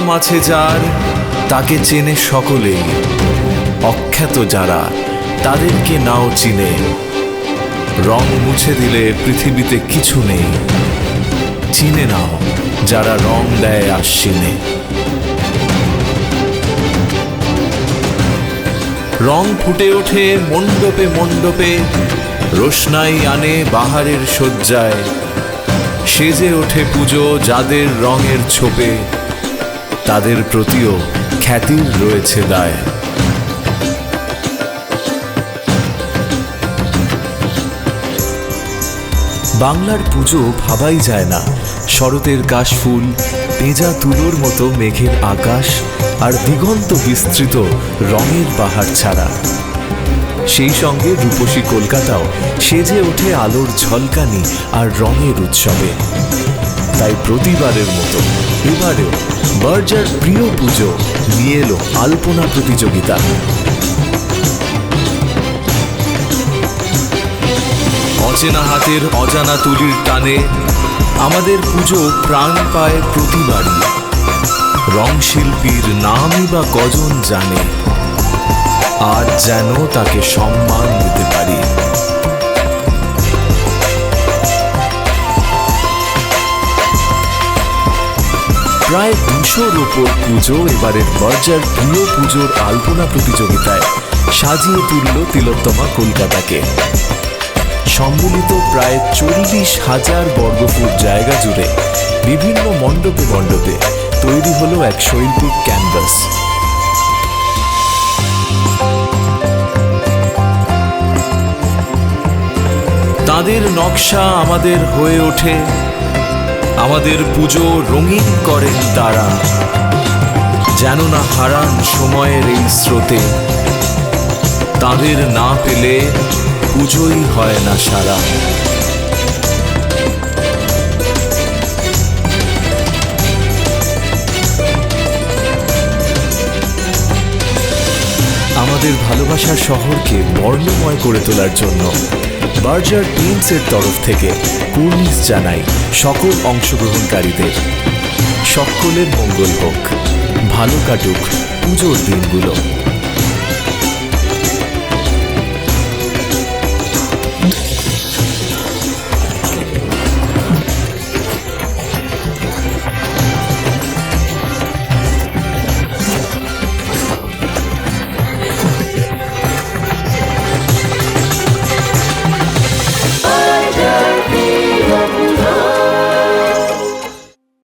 নাম আছে যার, তাকে চেনে সকলেই। অখ্যাত যারা, তাদেরকে নাও চিনে। রং মুছে দিলে পৃথিবীতে কিছু নেই। চিনে নাও যারা রং দেয় আশ্বিনে। রং ফুটে ওঠে মণ্ডপে মণ্ডপে, রোশনাই আনে বাহারের শয্যায়। সেজে ওঠে পুজো যাদের রঙের ছোপে, তাদের প্রতিও খ্যাতির রয়েছে দায়। বাংলার পুজো ভাবাই যায় না শরতের কাশফুল, পেঁজা তুলোর মতো মেঘের আকাশ আর দিগন্ত বিস্তৃত রঙের বাহার ছাড়া। সেই সঙ্গে রূপসী কলকাতাও সেজে ওঠে আলোর ঝলকানি আর রঙের উৎসবে। তাই প্রতিবারের মতো এবারেও বার্জার প্রিয় পুজো নিয়ে এলো আলপনা প্রতিযোগিতা। অচেনা হাতের অজানা তুলির টানে আমাদের পুজো প্রাণ পায় প্রতিবারই। রং শিল্পীর নামই বা কজন জানে, আজ যেন তাকে সম্মান দিতে পারি। প্রায় 200-র ওপর পুজো এবারের বার্জার প্রিয় পুজোর আলপনা প্রতিযোগিতায় সাজিয়ে তুলল তিলোত্তমা কলকাতাকে। সম্মিলিত প্রায় 40,000 বর্গফুট জায়গা জুড়ে বিভিন্ন মণ্ডপে মণ্ডপে তৈরি হলো এক শৈল্পিক ক্যানভাস। তাদের নকশা আমাদের হয়ে ওঠে, আমাদের পুজো রঙিন করেন তারা। যেন না হারান সময়ের এই স্রোতে, তাদের না পেলে পুজোই হয় না সারা। আমাদের ভালোবাসার শহরকে বর্ণময় করে তোলার জন্য বার্জার টিমসের তরফ থেকে কুর্নিশ জানাই সকল অংশগ্রহণকারীদের। সকলের মঙ্গল হোক, ভালো কাটুক পুজোর দিনগুলো।